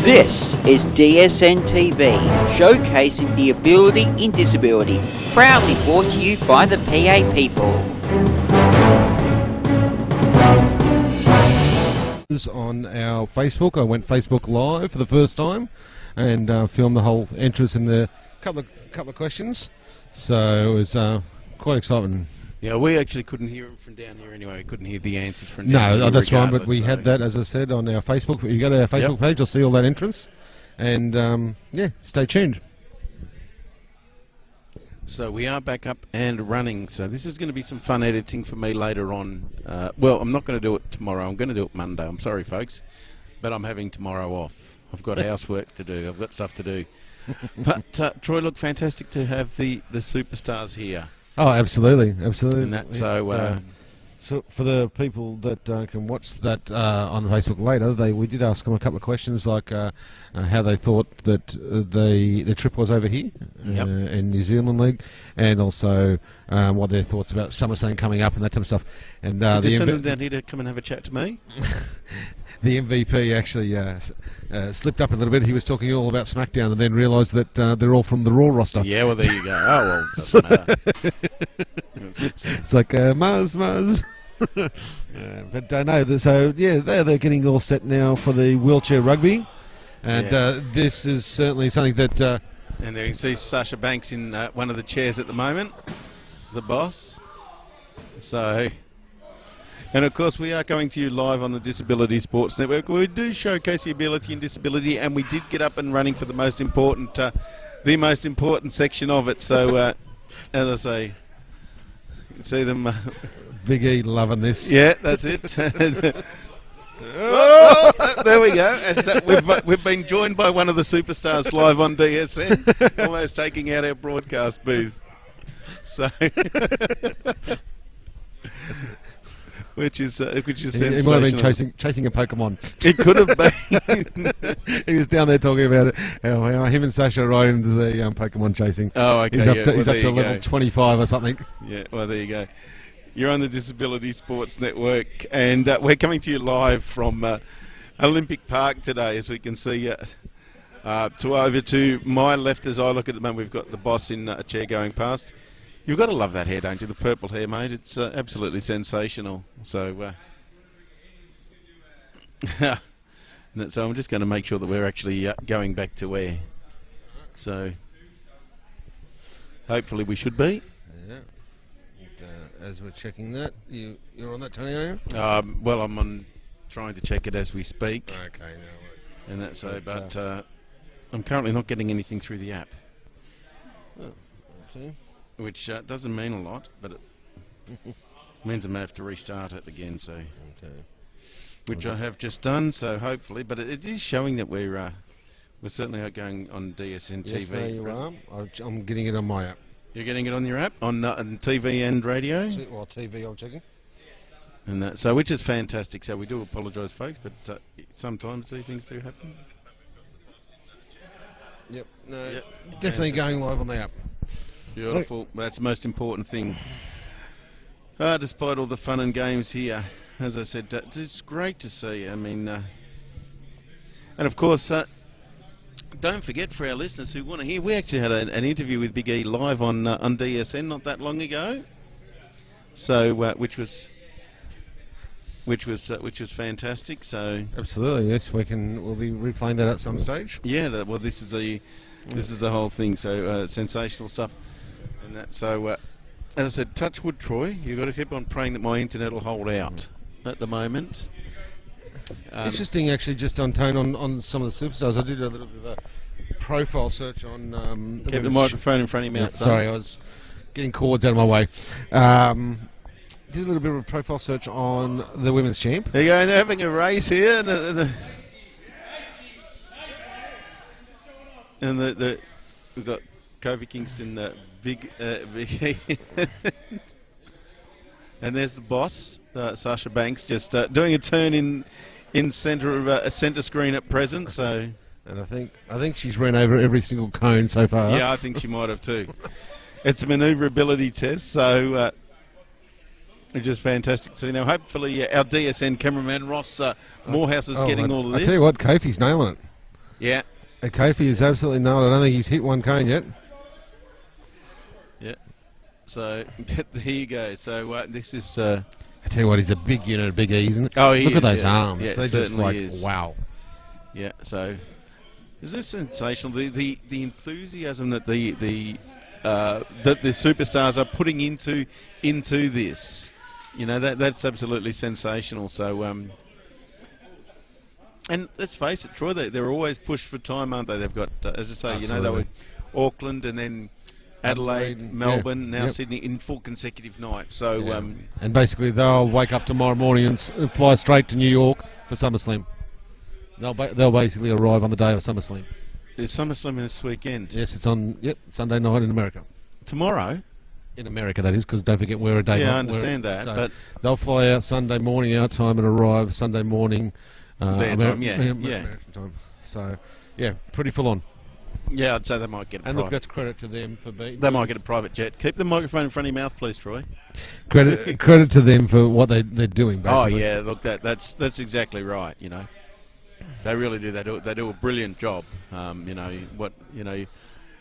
This is DSN TV, showcasing the ability in disability, proudly brought to you by the PA people. On our Facebook, I went Facebook Live for the first time and filmed the whole entrance in the couple of questions. So it was quite exciting. Yeah, we actually couldn't hear them from down here anyway. We couldn't hear the answers from down here. No, that's fine, but we had that, as I said, on our Facebook. You go to our Facebook page, you'll see all that entrance. And, yeah, stay tuned. So we are back up and running. So this is going to be some fun editing for me later on. Well, I'm not going to do it tomorrow. I'm going to do it Monday. I'm sorry, folks. But I'm having tomorrow off. I've got housework to do. I've got stuff to do. But, Troy, look, fantastic to have the superstars here. Oh, absolutely, absolutely. And that, so for the people that can watch that on Facebook later, we did ask them a couple of questions, like how they thought that the trip was over here in New Zealand League, and also what their thoughts about SummerSlam coming up and that type of stuff. And did you send them down here to come and have a chat to me? The MVP actually slipped up a little bit. He was talking all about SmackDown and then realised that they're all from the Raw roster. Yeah, well, there you go. Oh, well, doesn't matter. It's like Mars. But no, so yeah, they're getting all set now for the wheelchair rugby. And this is certainly something that... and there you can see Sasha Banks in one of the chairs at the moment, the boss. So... And, of course, we are coming to you live on the Disability Sports Network. We do showcase the ability and disability, and we did get up and running for the most important section of it. So, as I say, you can see them. Big E loving this. Yeah, that's it. Oh, there we go. We've been joined by one of the superstars live on DSN, almost taking out our broadcast booth. So... Which is sensational. He might have been chasing a Pokemon. It could have been. He was down there talking about it. How him and Sasha are right into the Pokemon chasing. Oh, okay. He's up to level 25 or something. Yeah, well, there you go. You're on the Disability Sports Network, and we're coming to you live from Olympic Park today, as we can see. Over to my left, as I look at the moment, we've got the boss in a chair going past. You've got to love that hair, don't you? The purple hair, mate. It's absolutely sensational. So, so I'm just going to make sure that we're actually going back to air. So, hopefully we should be. Yeah. As we're checking that, you're on that, Tony, are you? Well, I'm on trying to check it as we speak. Okay, no worries. And that's so, but I'm currently not getting anything through the app. Oh, okay. Which doesn't mean a lot, but it means I may have to restart it again. So, which I have just done. So hopefully, but it is showing that we're certainly going on DSN TV. Yes, there you are. I'm getting it on my app. You're getting it on your app on TV and radio. Well, TV, I'm checking. And that, so, which is fantastic. So we do apologise, folks, but sometimes these things do happen. Yep. No. Yep. Definitely going live on the app. Beautiful. That's the most important thing. Despite all the fun and games here, as I said, it's great to see. I mean, and of course, don't forget for our listeners who want to hear, we actually had an interview with Big E live on DSN not that long ago. So, which was fantastic. So absolutely, yes, we'll be replaying that at some stage. Yeah. Well, this is the whole thing. So sensational stuff. And that, so, as I said, touch wood, Troy. You've got to keep on praying that my internet will hold out at the moment. Interesting, actually, just on tone on some of the superstars. I did a little bit of a profile search on... keep the microphone in front of your mouth, sorry, I was getting cords out of my way. Did a little bit of a profile search on the women's champ. There you go, and they're having a race here. And we've got Kofi Kingston, big and there's the boss, Sasha Banks, just doing a turn in centre of a centre screen at present. So, and I think she's ran over every single cone so far. Yeah, I think she might have too. It's a manoeuvrability test, so which is fantastic to see. Now, hopefully, our DSN cameraman Ross Morehouse is getting all of this. I tell you what, Kofi's nailing it. Yeah. Kofi is absolutely nailed. I don't think he's hit one cone yet. Yeah. So, there you go. So, this is... I tell you what, he's a big unit, a big E, isn't it? Oh, he Look is, at those yeah. arms. Yeah, They're just like, is. wow. Yeah, so... Is this sensational? The enthusiasm that the superstars are putting into this, that's absolutely sensational. So, and let's face it, Troy, they're always pushed for time, aren't they? They've got, as I say, Absolutely. they were Auckland and then Adelaide, Melbourne, yeah. now Yep. Sydney in full consecutive nights. So, Yeah. And basically, they'll wake up tomorrow morning and fly straight to New York for SummerSlam. They'll basically arrive on the day of SummerSlam. there's SummerSlam this weekend. Yes, it's on Sunday night in America. Tomorrow? In America, that is, because don't forget we're a day. Yeah, I understand that, So but they'll fly out Sunday morning our time and arrive Sunday morning. Their time, yeah. American time. So, yeah, pretty full on. yeah, I'd say they might get a And look, private. that's credit to them for being. They might get a private jet. Keep the microphone in front of your mouth, please, Troy. credit to them for what they're doing. Basically. Oh yeah, look, that's exactly right. They really do. They do a brilliant job.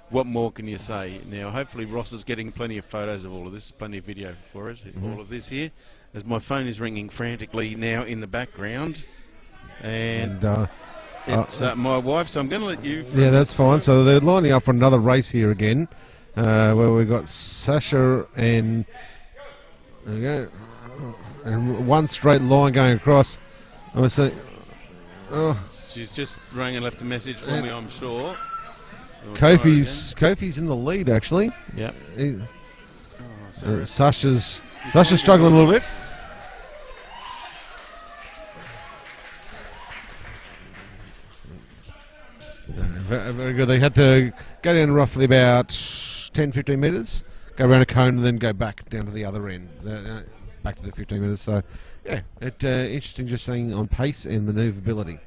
What more can you say? Now, hopefully, Ross is getting plenty of photos of all of this, plenty of video for us. All of this here, as my phone is ringing frantically now in the background, and it's my wife. So I'm going to let you. Yeah, that's fine. So they're lining up for another race here again, where we've got Sasha and there we go, and one straight line going across. I was saying, She's just rang and left a message for me, I'm sure. Kofi's in the lead actually. Yeah. Sasha's struggling a little bit. Very good. They had to go down roughly about 10-15 metres, go around a cone and then go back down to the other end, back to the 15 metres. So, yeah, interesting just saying on pace and manoeuvrability.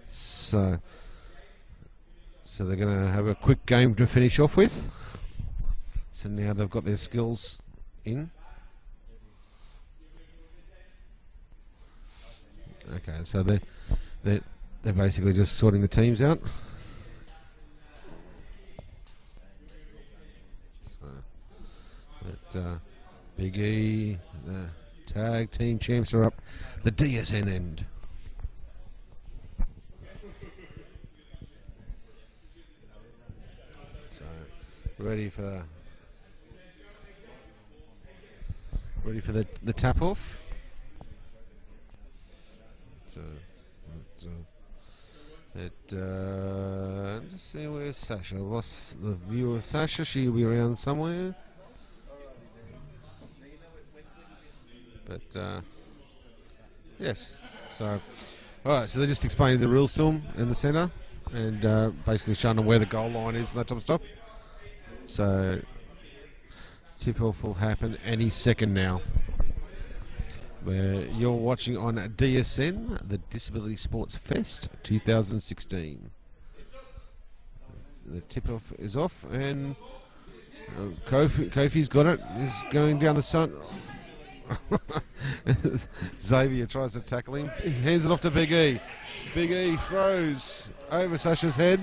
So they're going to have a quick game to finish off with. So now they've got their skills in. Okay, so they're basically just sorting the teams out. So, Big E, the tag team champs are up the DSN end. So, ready for the tap off. So, just see where's Sasha. I've lost the view of Sasha. She'll be around somewhere. But yes. So, all right. So they're just explaining the rules to them in the centre, and basically showing them where the goal line is and that type of stuff. So, tip off will happen any second now. Where you're watching on DSN, the Disability Sports Fest 2016. The tip-off is off, and Kofi's got it. He's going down the sun. Xavier tries to tackle him. He hands it off to Big E. Big E throws over Sasha's head.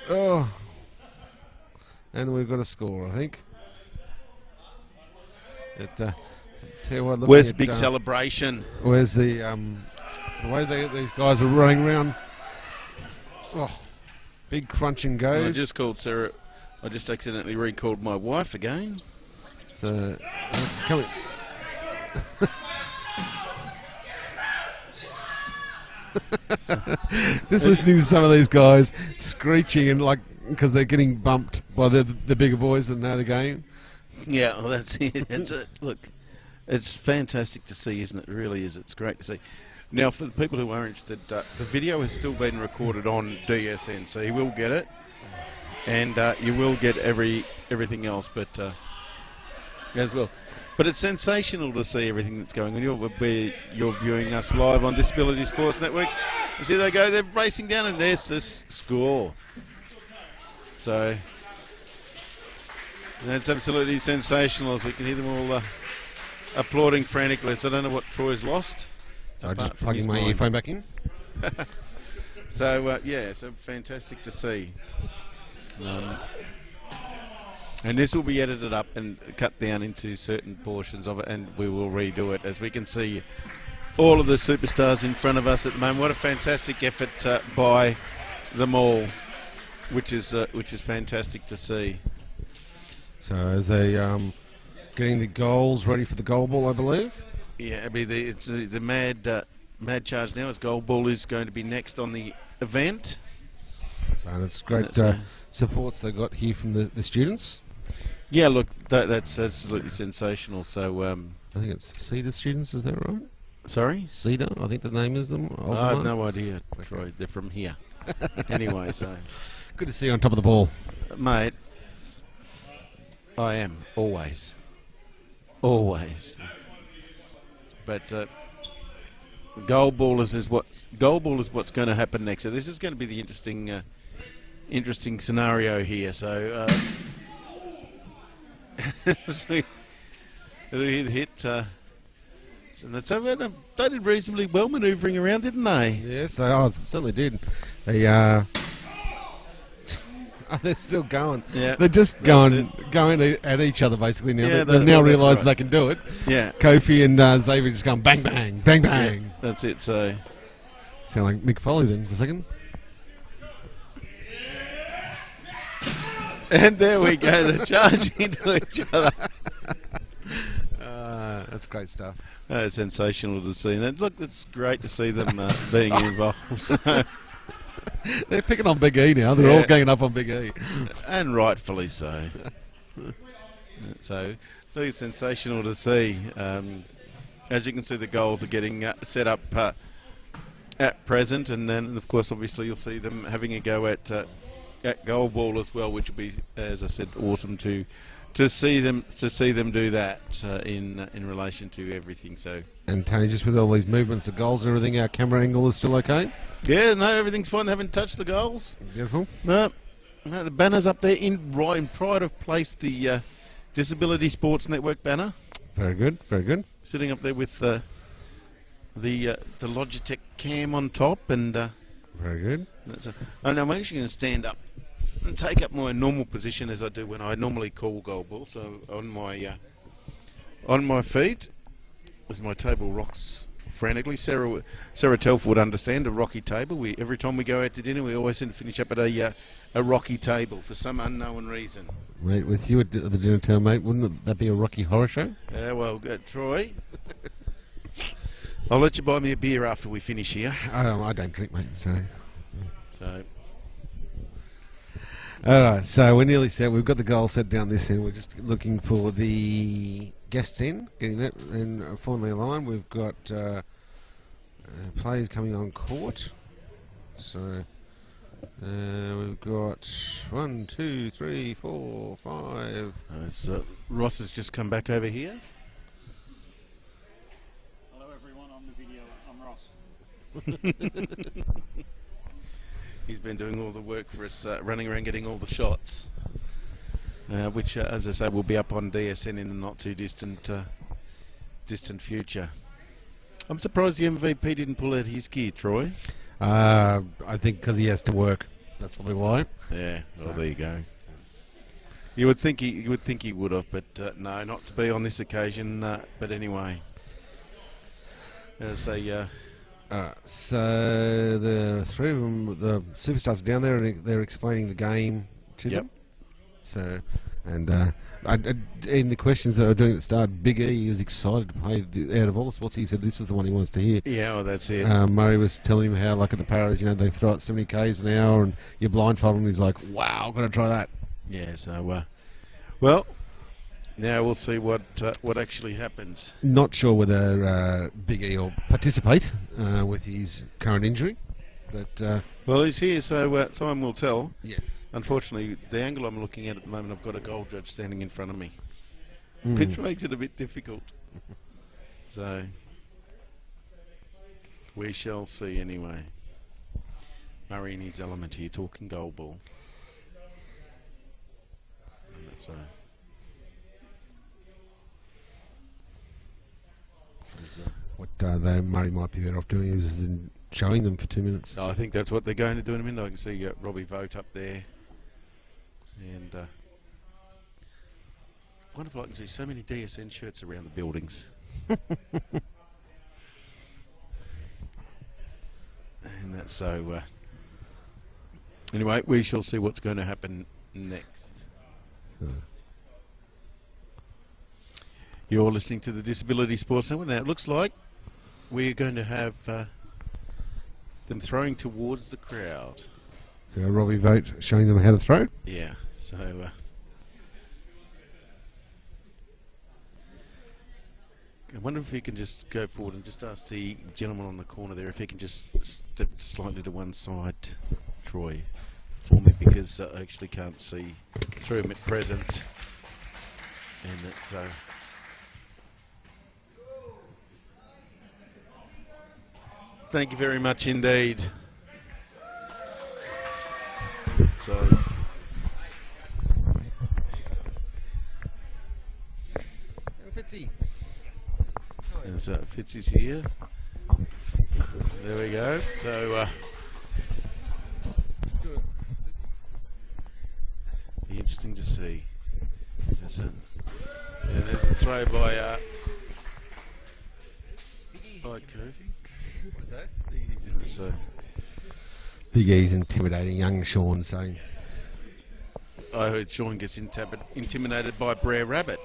Oh. And we've got a score, I think. Where's the big celebration? Where's the way these guys are running around? Oh, big crunching goes. I just called Sarah. I just accidentally recalled my wife again. So, come just listening to some of these guys screeching and because they're getting bumped by the bigger boys that know the game. Yeah, well, that's it. That's it. Look, it's fantastic to see, isn't it? It really is. It's great to see. Now, for the people who are interested, the video has still been recorded on DSN, so you will get it, and you will get everything else, but as well. But it's sensational to see everything that's going on. You're viewing us live on Disability Sports Network. You see they go, they're racing down, and there's this score. So that's absolutely sensational, as we can hear them all applauding frantically. So I don't know what Troy's lost. So I'm just plugging my earphone back in. So yeah, so fantastic to see. And this will be edited up and cut down into certain portions of it, and we will redo it as we can see all of the superstars in front of us at the moment. What a fantastic effort by them all, which is fantastic to see. So as they getting the goals ready for the Goalball, I believe. Yeah, it's the mad charge now as Goalball is going to be next on the event. So it's great supports they got here from the students. Yeah, look, that's absolutely sensational. So I think it's Cedar students, is that right? Sorry? Cedar, I think the name is them. I have no idea, Troy. They're from here. Anyway, so... Good to see you on top of the ball. Mate, I am, always. Always. But Goalball is what's going to happen next. So this is going to be the interesting scenario here. So... so we hit... so they did reasonably well manoeuvring around, didn't they? Yes, they certainly did. They they're still going. Yeah, they're just going at each other basically now. Yeah, they've now that's realised right. they can do it. Yeah, Kofi and Xavier just going bang bang bang bang. Yeah, that's it. So sound like Mick Foley then for a second. And there we go, they're charging into each other. That's great stuff. It's sensational to see. And look, it's great to see them being involved. So, they're picking on Big E now. They're all ganging up on Big E. And rightfully so. So, look, it's sensational to see. As you can see, the goals are getting set up at present. And then, of course, obviously, you'll see them having a go at Goalball as well, which will be, as I said, awesome to see them do that in relation to everything. So, and Tony, just with all these movements of goals and everything, our camera angle is still okay? Yeah, no, everything's fine. They haven't touched the goals. Beautiful. No, the banner's up there in pride of place. The Disability Sports Network banner. Very good, very good. Sitting up there with the Logitech cam on top, and very good. I'm actually going to stand up and take up my normal position as I do when I normally call Goalball. So on my feet, as my table rocks frantically. Sarah Telfer would understand a rocky table. Every time we go out to dinner, we always seem to finish up at a rocky table for some unknown reason. Mate, with you at the dinner table, mate, wouldn't that be a Rocky Horror Show? Yeah, well, Troy, I'll let you buy me a beer after we finish here. I don't drink, mate, so... Alright, so we're nearly set. We've got the goal set down this end. We're just looking for the guests in, getting that and finally aligned. We've got players coming on court. So we've got 1, 2, 3, 4, 5. So Ross has just come back over here. Hello everyone, on the video, I'm Ross. He's been doing all the work for us, running around getting all the shots, which, as I say, will be up on DSN in the not too distant future. I'm surprised the MVP didn't pull out his gear, Troy. I think because he has to work. That's probably why. Yeah. Well, there you go. You would think he would have, but no, not to be on this occasion. But anyway, as I so the three of them, the superstars are down there, and they're explaining the game to them. So, and in the questions that I were doing at the start, Big E is excited to play out of all the sports. He said this is the one he wants to hear. Yeah, well, that's it. Murray was telling him how, like at the Paras, they throw it 70 k's an hour, and you're blindfolded, and he's like, "Wow, I've got to try that." Yeah. So, well. Now we'll see what actually happens. Not sure whether Big E will participate with his current injury, but well, he's here, so time will tell. Yes. Unfortunately, the angle I'm looking at the moment, I've got a goal judge standing in front of me, which makes it a bit difficult. So we shall see anyway. Murray in his element here, talking Goalball. What Murray might be better off doing is showing them for 2 minutes. I think that's what they're going to do in a minute. I can see Robbie Vogt up there. And wonderful, I can see so many DSN shirts around the buildings. And that's so... anyway, we shall see what's going to happen next. You're listening to the Disability Sports Network. Now, it looks like we're going to have them throwing towards the crowd. So Robbie Vogt showing them how to throw. Yeah, so... I wonder if he can just go forward and just ask the gentleman on the corner there if he can just step slightly to one side, Troy, for me, because I actually can't see through him at present. And that's... thank you very much indeed. So... Fitzy. And so Fitzy's here. There we go. So be interesting to see. There's a throw by Kofi. What's that? So Big E's intimidating young Sean, saying. I heard Sean gets intimidated by Brer Rabbit.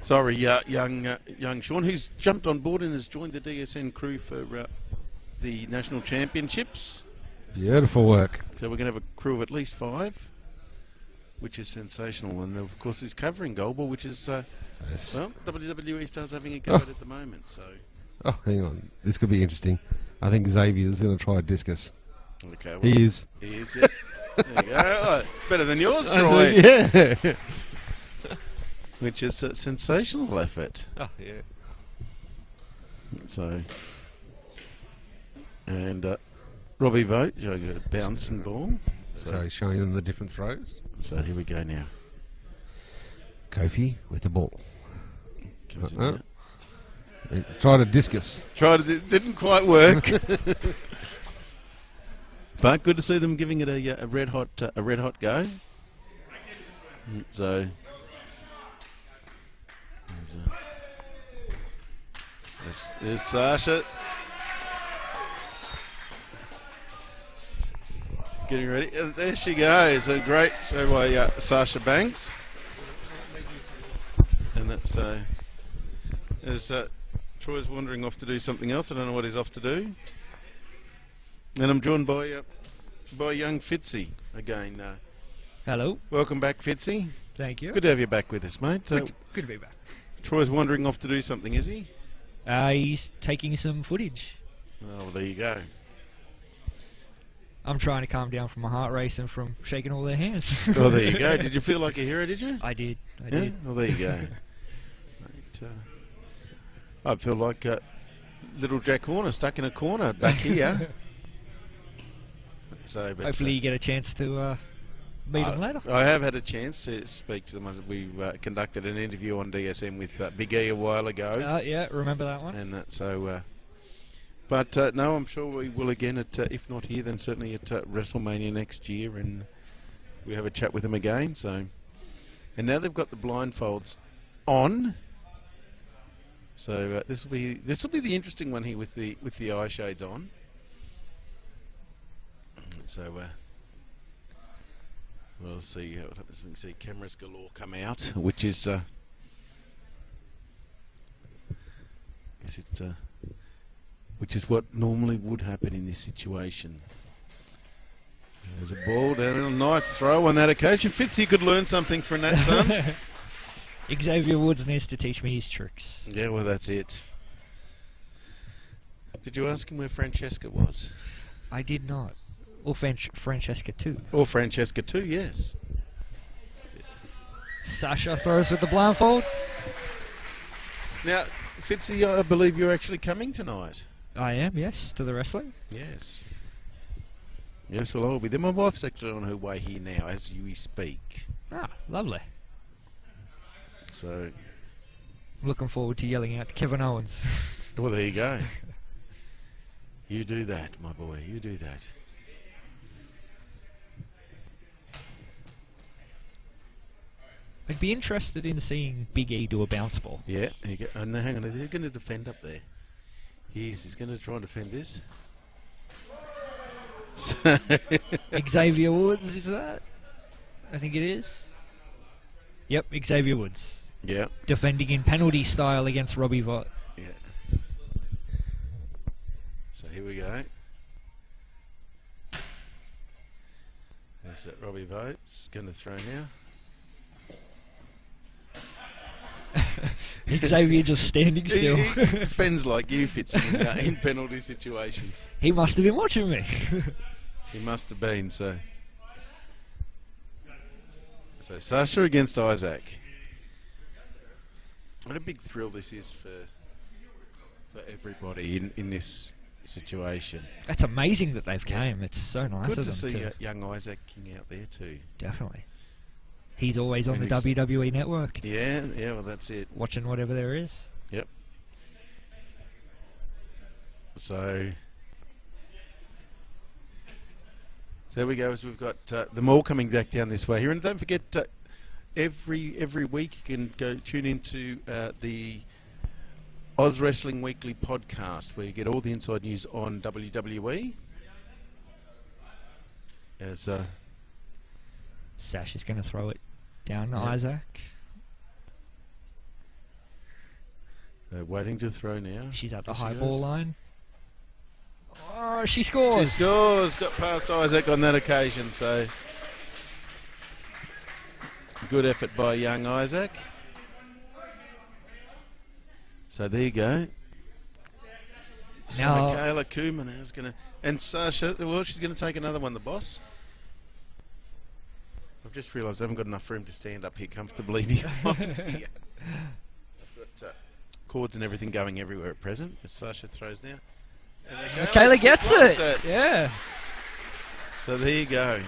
Sorry, young Sean, who's jumped on board and has joined the DSN crew for the national championships. Beautiful work. So we're going to have a crew of at least 5, which is sensational. And of course, he's covering Goalball, which is well, WWE Stars having a go at the moment. So. Oh, hang on, this could be interesting. I think Xavier's going to try a discus. Okay, well, he is. He is. Yeah. There you go. Oh, better than yours, Troy. Yeah. Which is a sensational effort. Oh, yeah. So, and Robbie Vogt showing a bouncing ball. So he's showing them the different throws. So here we go now. Kofi with the ball. Comes in now. He tried a discus. It didn't quite work. But good to see them giving it a red hot go. So. There's Sasha getting ready. And there she goes. A great show by Sasha Banks. And that's as Troy's wandering off to do something else. I don't know what he's off to do. And I'm joined by young Fitzy again. Hello. Welcome back, Fitzy. Thank you. Good to have you back with us, mate. Good to be back. Troy's wandering off to do something, is he? He's taking some footage. Oh, well, there you go. I'm trying to calm down from my heart race and from shaking all their hands. Oh, there you go. Did you feel like a hero, did you? I did. I Yeah? did. Well, there you go. Mate, I feel like little Jack Horner stuck in a corner back here. So, but, Hopefully you get a chance to meet him later. I have had a chance to speak to them. We conducted an interview on DSM with Big E a while ago. Yeah, remember that one? And that, so, but no, I'm sure we will again at, if not here, then certainly at WrestleMania next year, and we have a chat with them again. So, and now they've got the blindfolds on. So this will be the interesting one here with the eye shades on. So we'll see what happens. We can see cameras galore come out, which is which is what normally would happen in this situation. There's a ball down, a nice throw on that occasion. Fitzy could learn something from that, son. Xavier Woods needs to teach me his tricks. Yeah, well, that's it. Did you ask him where Francesca was? I did not. Or Francesca too. Or Francesca too, yes. Sasha throws with the blindfold. Now, Fitzy, I believe you're actually coming tonight. I am, yes, to the wrestling. Yes. Yes, well, I'll be there. My wife's actually on her way here now as we speak. Ah, lovely. So, Looking forward to yelling out to Kevin Owens. well, there you go. You do that, my boy. You do that. I'd be interested in seeing Big E do a bounce ball. Yeah. And hang on, they're going to defend up there. He's going to try and defend this. So Xavier Woods, is that? I think it is. Yep, Xavier Woods. yeah. Defending in penalty style against Robbie Vott. Yeah. So here we go. That's it. Robbie Votes going to throw now. Xavier just standing still. He defends like you, Fitz, in penalty situations. He must have been watching me. He must have been, so. So Sasha against Isaac. What a big thrill this is for everybody in this situation. That's amazing that they've came. It's so nice Good of to them see to. young Isaac King out there too. Definitely. He's always on And the he's- WWE network, Yeah, well that's it. watching whatever there is. Yep. So there we go. As we've got them all coming back down this way here, and don't forget every week you can go tune into the Oz Wrestling Weekly podcast, where you get all the inside news on WWE. As Sash is going to throw it down to Yeah. Isaac. they're waiting to throw now. She's at the There she high goes. ball line. Oh, she scores. She scores. Got past Isaac on that occasion, so good effort by young Isaac. So there you go. So Now- Michaela Kuhlman is going to, and Sasha, well, she's going to take another one, the boss. I've just realised I haven't got enough room to stand up here comfortably behind here. I've got cords and everything going everywhere at present, as Sasha throws now. And Michaela gets supplies it. Yeah. So there you go.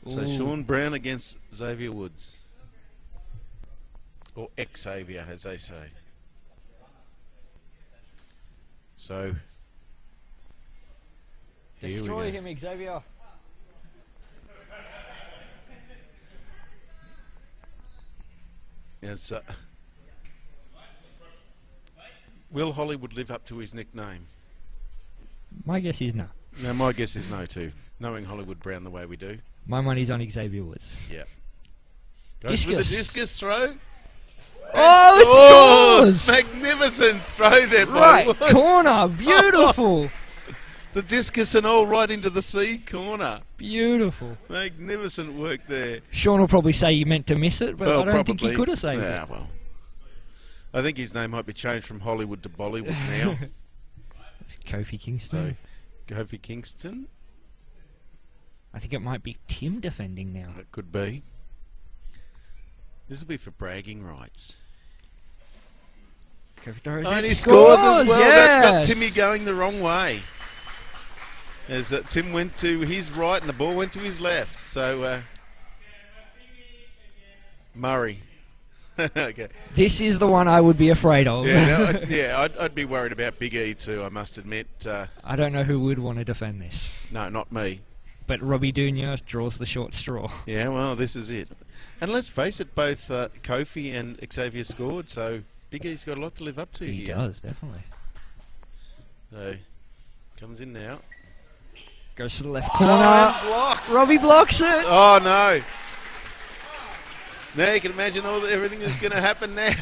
So Ooh. Sean Brown against Xavier Woods. Or Xavier, as they say. So here we Destroy go. him, Xavier. Yes, will Hollywood live up to his nickname? My guess is no. No, my guess is no too. Knowing Hollywood Brown the way we do. My money's on Xavier Woods. Yeah. Goes with the Discus. discus throw. Oh, it scores! Magnificent throw there by Right Woods. corner, beautiful, The discus and all right into the C corner. beautiful. Magnificent work there. Sean will probably say you meant to miss it, but I don't think he could have saved Yeah, it. well. I think his name might be changed from Hollywood to Bollywood now. It's Kofi So, Kingston. Kofi Kingston. I think it might be Tim defending now. It could be. This will be for bragging rights. Kofi throws And it, he scores as well. That got yes! Timmy going the wrong way. As Tim went to his right and the ball went to his left. So, Murray. Okay. This is the one I would be afraid of. Yeah, I'd be worried about Big E too, I must admit. I don't know who would want to defend this. No, not me. But Robbie Dunya draws the short straw. Yeah, well, this is it. And let's face it, both Kofi and Xavier scored, so Big E's got a lot to live up to He here. does, definitely. So, comes in now. Goes to the left Oh, corner. and blocks! Robbie blocks it. Oh, no. Now you can imagine everything that's going to happen now.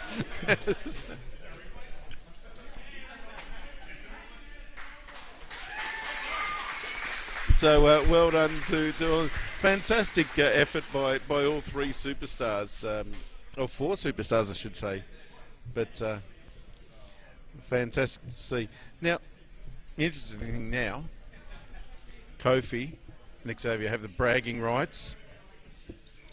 So well done to fantastic effort by all three superstars, or four superstars I should say, but fantastic to see. Now, the interesting thing now, Kofi and Xavier have the bragging rights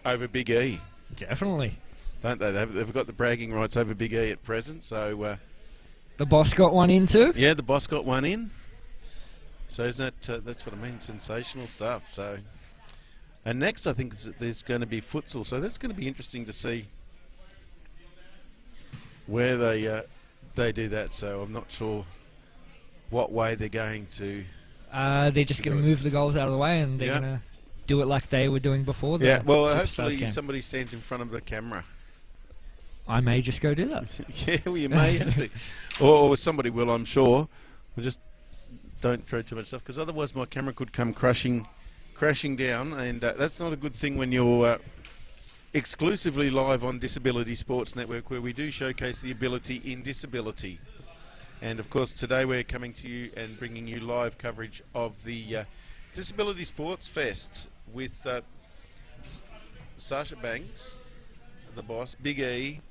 over Big E, Definitely. don't they? They've got the bragging rights over Big E at present, so The boss got one in too. yeah, the boss got one in. So isn't that, that's what I mean, sensational stuff. So, and next I think there's going to be futsal. So that's going to be interesting to see where they they do that, so I'm not sure what way they're going to. They're just going to move the goals out of the way, and they're Yeah. going to do it like they were doing before. The Yeah, well, Superstars hopefully game. somebody stands in front of the camera. I may just go do that. Yeah, well, you may have to. Or somebody will, I'm sure. We'll just don't throw too much stuff, because otherwise my camera could come crashing down, and that's not a good thing when you're exclusively live on Disability Sports Network, where we do showcase the ability in disability. And of course today we're coming to you and bringing you live coverage of the Disability Sports Fest with Sasha Banks, the boss, Big E,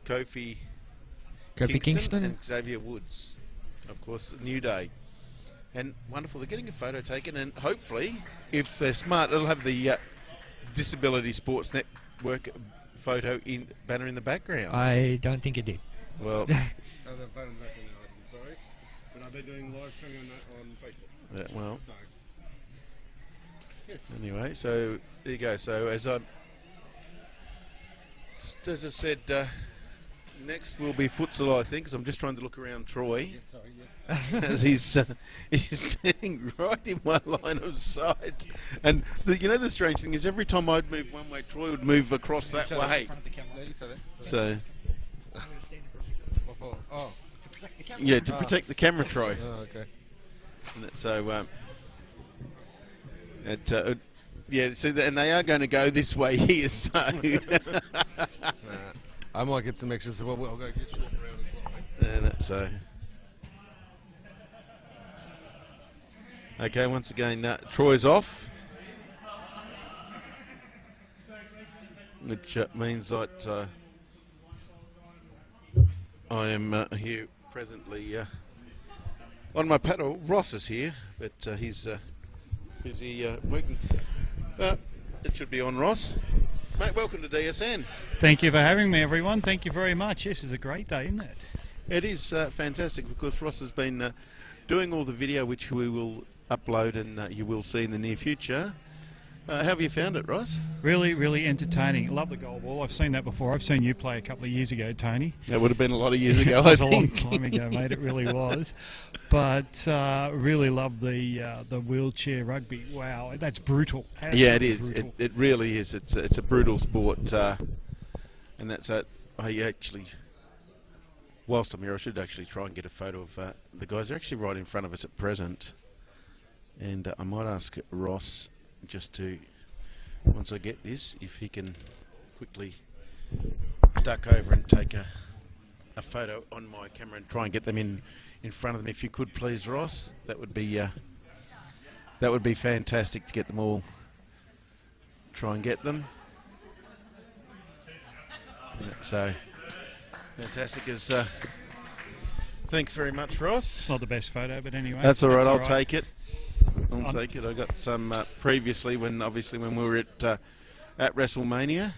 Kofi Kingston. and Xavier Woods. Of course, New Day. And wonderful, they're getting a photo taken, and hopefully, if they're smart, it'll have the Disability Sports Network photo banner in the background. I don't think it did. Well, Oh, they're voting back in the item, sorry. But are they doing live streaming on Facebook? well, So, yes. anyway, so there you go. So as I said, next will be Futsal, I think, because I'm just trying to look around Troy. Yes, sorry, yes. As he's standing right in my line of sight, and the strange thing is, every time I'd move one way, Troy would move across that way. So Oh, yeah, to protect the camera, Troy. oh, okay. And so yeah, so and they are going to go this way here. So I might get some extras. Well, I'll go get Sean around as well, mate. and that's so. Okay, once again, Troy's off, which means that I am here presently on my paddle. Ross is here, but he's busy working. It should be on, Ross. Mate, welcome to DSN. Thank you for having me, everyone. Thank you very much. This is a great day, isn't it? It is fantastic. Of course, Ross has been doing all the video, which we will upload and you will see in the near future. How have you found it, Ross? Really, really entertaining. Love the goalball. I've seen that before. I've seen you play a couple of years ago, Tony. That would have been a lot of years ago, It I was a long think. time ago, mate. It really was. But really love the wheelchair rugby. Wow, that's brutal. Yeah, it Absolutely is. brutal. It really is. It's a brutal sport, and that's it. I actually, whilst I'm here, I should actually try and get a photo of the guys. They're actually right in front of us at present, and I might ask Ross just to, once I get this, if he can quickly duck over and take a photo on my camera and try and get them in front of them. If you could, please, Ross, that would be fantastic to get them all. Try and get them. So fantastic. As thanks very much, Ross. It's not the best photo, but anyway. That's all right. That's I'll take it. I'll take it. I got some previously when we were at WrestleMania,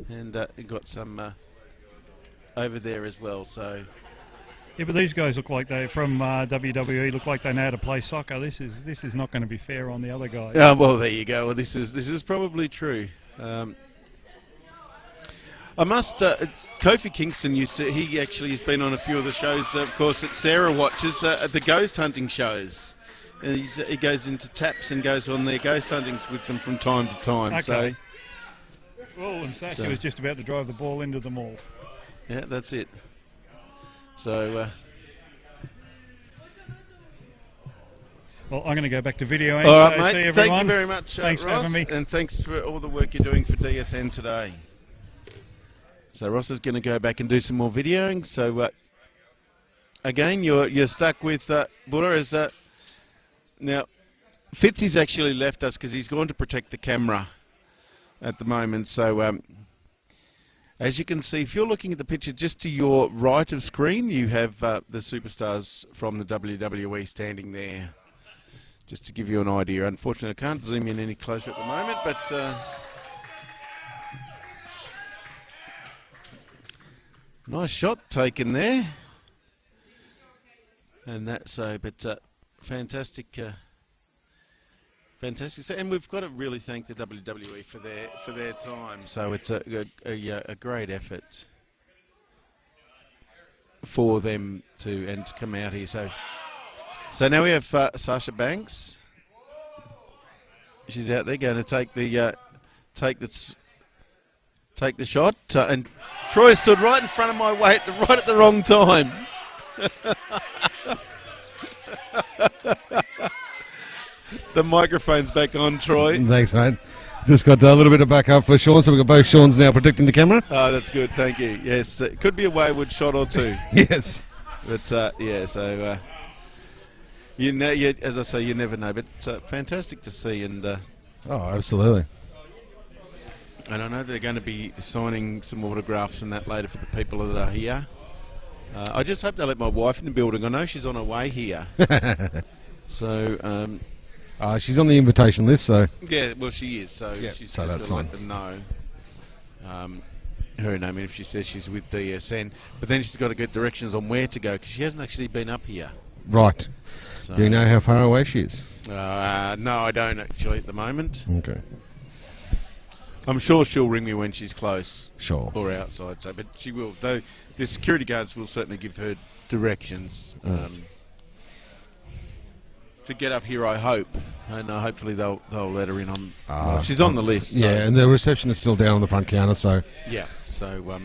and got some over there as well. So Yeah, but these guys look like they're from WWE. Look like they know how to play soccer. This is not going to be fair on the other guys. well, there you go. Well, this is probably true. I must. Kofi Kingston he actually has been on a few of the shows, of course, that Sarah watches at the ghost hunting shows. And he goes into taps and goes on their ghost huntings with them from time to time. Okay. So Well, and Sasha So- was just about to drive the ball into them all. yeah, that's it. So Well, I'm going to go back to video. all right, So mate. see everyone. Thank you very much, Thanks for Ross, having me. and thanks for all the work you're doing for DSN today. So Ross is going to go back and do some more videoing. So again, you're stuck with Buddha as now. Fitzy's actually left us because he's gone to protect the camera at the moment. So as you can see, if you're looking at the picture just to your right of screen, you have the superstars from the WWE standing there. Just to give you an idea. Unfortunately, I can't zoom in any closer at the moment, but nice shot taken there. And that's but fantastic, fantastic. And we've got to really thank the WWE for their time. So it's a great effort. for them to come out here. So now we have Sasha Banks. She's out there going to take the shot, and Troy stood right in front of my weight right at the wrong time. The microphone's back on, Troy. Thanks, mate. Just got a little bit of backup for Sean, so we've got both Sean's now protecting the camera. Oh, that's good, thank you. Yes, it could be a wayward shot or two. Yes. But, yeah, so, you know, as I say, you never know. But fantastic to see. And Oh, absolutely. I know they're going to be signing some autographs and that later for the people that are here. I just hope they let my wife in the building. I know she's on her way here. So... she's on the invitation list, so... Yeah, well, she is, so yeah, she's so just that's going to fine. let them know her name, if she says she's with DSN. But then she's got to get directions on where to go, because she hasn't actually been up here. Right. So, Do you know how far away she is? no, I don't actually at the moment. Okay. I'm sure she'll ring me when she's close. Sure. Or outside, so, but she will. Though the security guards will certainly give her directions. To get up here, I hope, and hopefully they'll let her in on. Well, she's on the list. So. Yeah, and the reception is still down on the front counter, so. Yeah. So,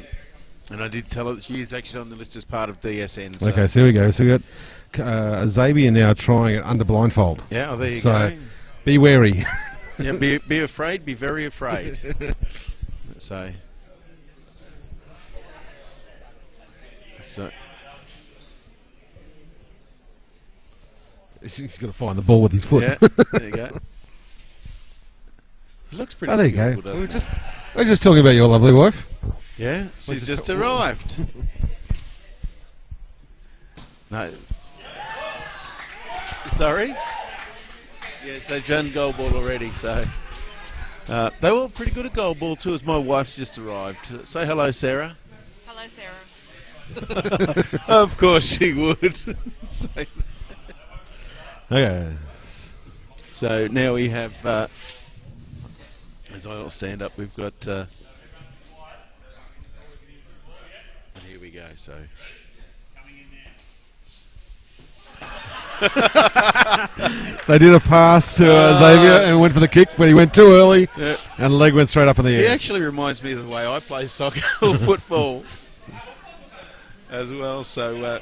and I did tell her that she is actually on the list as part of DSN. So. Okay, so here we go. So we got Xavier now trying it under blindfold. Yeah. Oh, there you so go. Be wary. Yeah. Be afraid. Be very afraid. So. He's got to find the ball with his foot. Yeah. There you go. It looks pretty. Oh, there you go. Doesn't it? We're just talking about your lovely wife. Yeah, she's just arrived. No. Sorry? Yeah, so Jen Goalball already, so... they were pretty good at Goalball too, as my wife's just arrived. Say hello, Sarah. Hello, Sarah. Of course she would. Say Okay. so now we have... as I all stand up, we've got... and here we go, so... They did a pass to Xavier and went for the kick, but he went too early, Yeah. and the leg went straight up in the He air. actually reminds me of the way I play soccer or football as well. So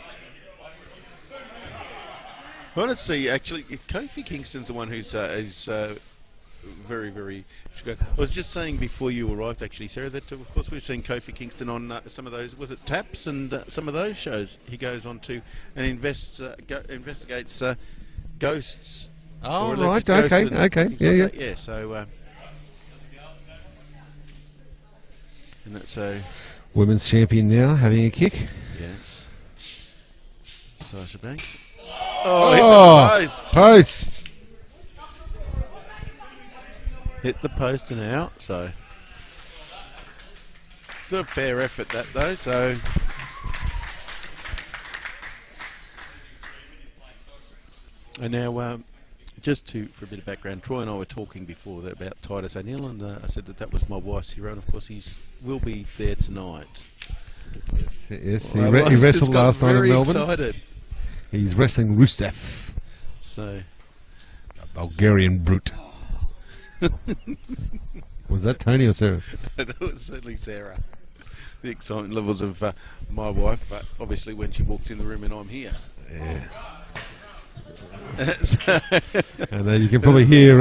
I want to see, actually, Kofi Kingston's the one who's very, very good. I was just saying before you arrived, actually, Sarah, that of course we've seen Kofi Kingston on some of those, was it Taps and some of those shows he goes on to and investigates ghosts. Oh, or right, alleged ghosts okay, and okay, things yeah, like yeah. that. Yeah, so... and that's so... Women's champion now, having a kick. Yes. Sasha Banks. Oh, hit the post. Post. Hit the post and out, so... It's a fair effort, that, though, so... And now, just for a bit of background, Troy and I were talking before that about Titus O'Neill, and I said that was my wife's hero, and of course will be there tonight. Yes, he Well, he I just wrestled got last time in very Melbourne. excited. He's wrestling Rusev, So, a Bulgarian brute. Was that Tony or Sarah? that was certainly Sarah. The excitement levels of my wife, obviously when she walks in the room and I'm here. Yeah. So, And then you can probably hear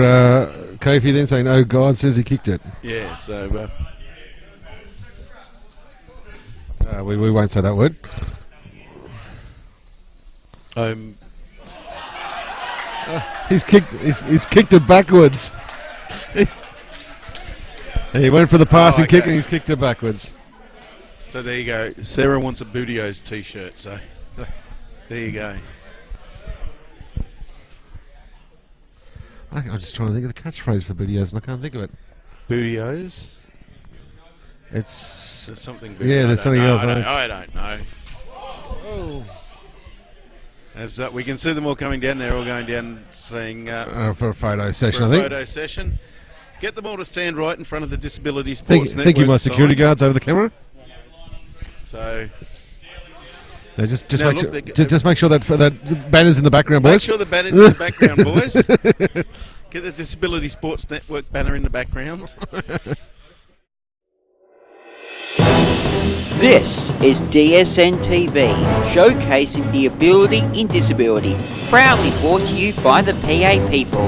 Kofi then saying, "Oh God," says he kicked it. yeah, so We won't say that word. He's kicked it backwards. He went for the passing kick okay. and he's kicked it backwards. So there you go. Sarah wants a Bootios t-shirt, so there you go. I'm just trying to think of the catchphrase for videos and I can't think of it. Bootios? It's There's something. Yeah, there's something else, I don't know. oh. As we can see them all coming down, they're all going down saying For a photo session, for a I think. photo session. Get them all to stand right in front of the Disability Sports Network. Thank you, my security sign. guards over the camera. So, Now just Now make look, sure, they- just make sure that banner's in the background, boys. Make sure the banner's in the background, boys. Get the Disability Sports Network banner in the background. This is DSN TV, showcasing the ability in disability. Proudly brought to you by the PA people.